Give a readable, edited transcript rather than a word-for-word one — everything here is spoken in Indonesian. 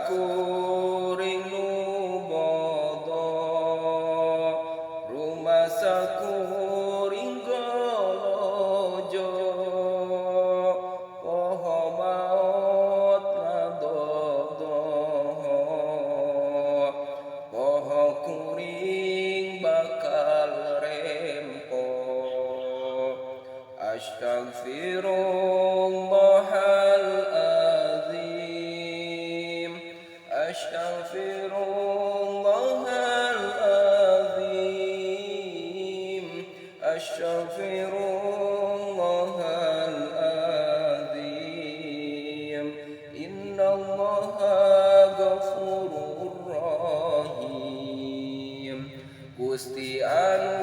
kuring nu bodo rumasa kuring golojo poho maot ngadodo poho kuring bakal rempo Astaghfirullahaladzim Astaghfirullahaladzim Astaghfirullahaladzim Innallaha ghafurur rahim Gusti anu